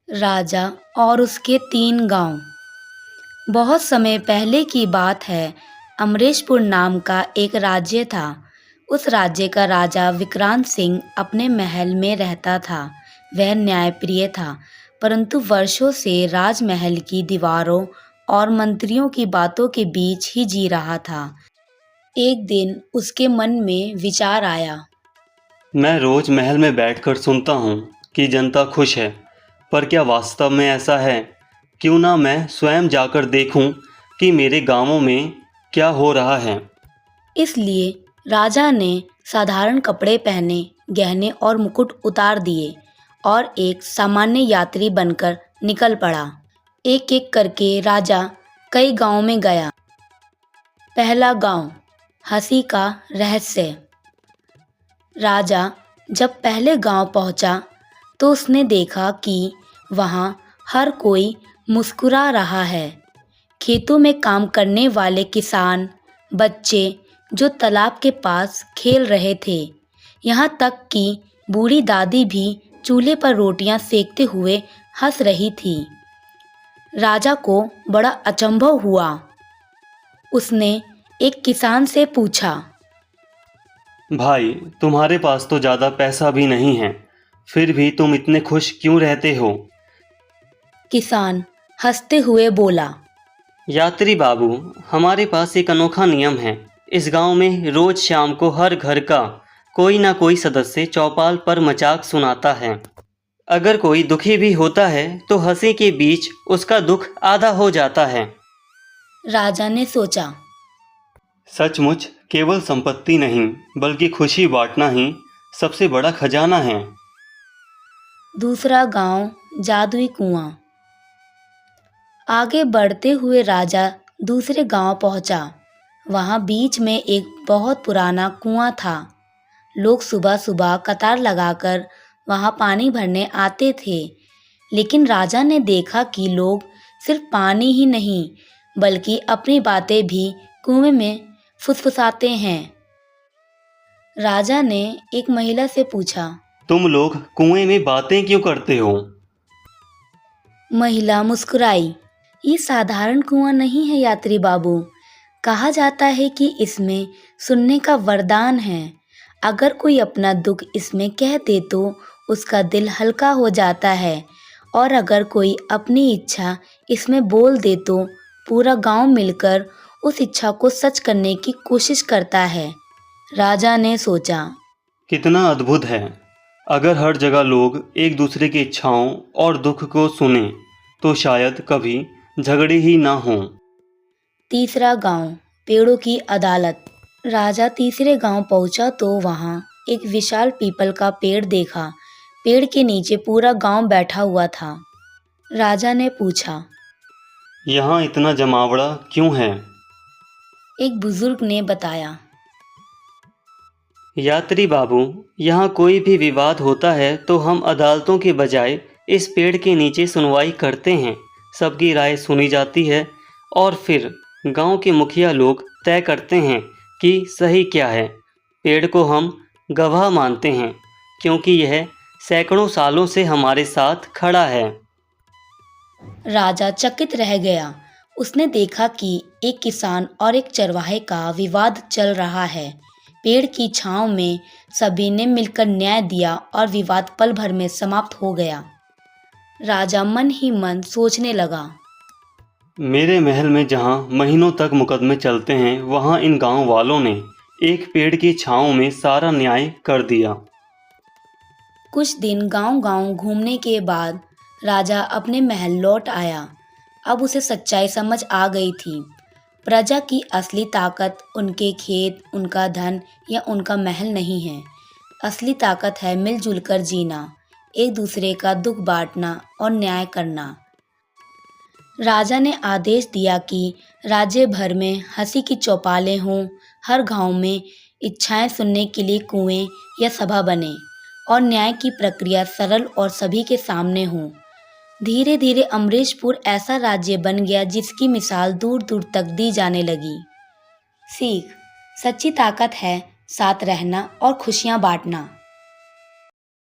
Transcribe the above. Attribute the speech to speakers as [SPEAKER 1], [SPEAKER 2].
[SPEAKER 1] राजा और उसके 3 गांव। बहुत समय पहले की बात है। अमरेशपुर नाम का एक राज्य था। उस राज्य का राजा विक्रांत सिंह अपने महल में रहता था। वह न्यायप्रिय था, परंतु वर्षों से राजमहल की दीवारों और मंत्रियों की बातों के बीच ही जी रहा था। एक दिन उसके मन में विचार आया।
[SPEAKER 2] मैं रोज महल में बैठकर सुनता हूँ कि जनता खुश है, पर क्या वास्तव में ऐसा है? क्यों ना मैं स्वयं जाकर देखूं कि मेरे गांवों में क्या हो रहा है।
[SPEAKER 1] इसलिए राजा ने साधारण कपड़े पहने, गहने और मुकुट उतार दिए और एक सामान्य यात्री बनकर निकल पड़ा। एक एक करके राजा कई गांवों में गया। पहला गांव, हंसी का रहस्य। राजा जब पहले गांव पहुंचा तो उसने देखा कि वहां हर कोई मुस्कुरा रहा है। खेतों में काम करने वाले किसान, बच्चे जो तालाब के पास खेल रहे थे, यहाँ तक कि बूढ़ी दादी भी चूल्हे पर रोटियां सेकते हुए हंस रही थी। राजा को बड़ा अचंभव हुआ। उसने एक किसान से पूछा।
[SPEAKER 2] भाई, तुम्हारे पास तो ज़्यादा पैसा भी नहीं है, फिर भी तुम इतने खुश क्यों रहते हो?
[SPEAKER 1] किसान हंसते हुए बोला।
[SPEAKER 2] यात्री बाबू, हमारे पास एक अनोखा नियम है। इस गांव में रोज शाम को हर घर का कोई ना कोई सदस्य चौपाल पर मजाक सुनाता है। अगर कोई दुखी भी होता है तो हंसी के बीच उसका दुख आधा हो जाता है।
[SPEAKER 1] राजा ने सोचा।
[SPEAKER 2] सचमुच केवल संपत्ति नहीं, बल्कि खुशी बांटना ही सबसे बड़ा खजाना है।
[SPEAKER 1] दूसरा गांव, जादुई कुआं। आगे बढ़ते हुए राजा दूसरे गांव पहुंचा। वहां बीच में एक बहुत पुराना कुआं था। लोग सुबह सुबह कतार लगाकर वहां पानी भरने आते थे। लेकिन राजा ने देखा कि लोग सिर्फ पानी ही नहीं, बल्कि अपनी बातें भी कुएं में फुसफुसाते हैं। राजा ने एक महिला से पूछा।
[SPEAKER 2] तुम लोग कुएं में बातें क्यों करते हो?
[SPEAKER 1] महिला मुस्कुराई। ये साधारण कुआं नहीं है यात्री बाबू। कहा जाता है कि इसमें सुनने का वरदान है। अगर कोई अपना दुख इसमें कह दे तो उसका दिल हल्का हो जाता है, और अगर कोई अपनी इच्छा इसमें बोल दे तो पूरा गांव मिलकर उस इच्छा को सच करने की कोशिश करता है। राजा ने सोचा।
[SPEAKER 2] कितना अद्भुत है! अगर हर जगह लोग एक दूसरे की इच्छाओं और दुख को सुने तो शायद कभी झगड़े ही ना हों।
[SPEAKER 1] तीसरा गांव, पेड़ों की अदालत। राजा तीसरे गांव पहुंचा तो वहां एक विशाल पीपल का पेड़ देखा। पेड़ के नीचे पूरा गांव बैठा हुआ था। राजा ने पूछा।
[SPEAKER 2] यहाँ इतना जमावड़ा क्यों है?
[SPEAKER 1] एक बुजुर्ग ने बताया।
[SPEAKER 2] यात्री बाबू, यहाँ कोई भी विवाद होता है तो हम अदालतों के बजाय इस पेड़ के नीचे सुनवाई करते हैं। सबकी राय सुनी जाती है और फिर गांव के मुखिया लोग तय करते हैं कि सही क्या है। पेड़ को हम गवाह मानते हैं, क्योंकि यह सैकड़ों सालों से हमारे साथ खड़ा है।
[SPEAKER 1] राजा चकित रह गया। उसने देखा कि एक किसान और एक चरवाहे का विवाद चल रहा है। पेड़ की छांव में सभी ने मिलकर न्याय दिया और विवाद पल भर में समाप्त हो गया। राजा मन ही मन सोचने लगा।
[SPEAKER 2] मेरे महल में जहाँ महीनों तक मुकदमे चलते हैं, वहाँ इन गांव वालों ने एक पेड़ की छांव में सारा न्याय कर दिया।
[SPEAKER 1] कुछ दिन गांव-गांव घूमने के बाद राजा अपने महल लौट आया। अब उसे सच्चाई समझ आ गई थी। प्रजा की असली ताकत उनके खेत, उनका धन या उनका महल नहीं है। असली ताकत है मिलजुल कर जीना, एक दूसरे का दुख बांटना और न्याय करना। राजा ने आदेश दिया कि राज्य भर में हंसी की चौपालें हों, हर गांव में इच्छाएं सुनने के लिए कुएं या सभा बने, और न्याय की प्रक्रिया सरल और सभी के सामने हो। धीरे धीरे अमरेशपुर ऐसा राज्य बन गया जिसकी मिसाल दूर दूर तक दी जाने लगी। सीख, सच्ची ताकत है साथ रहना और खुशियां बांटना।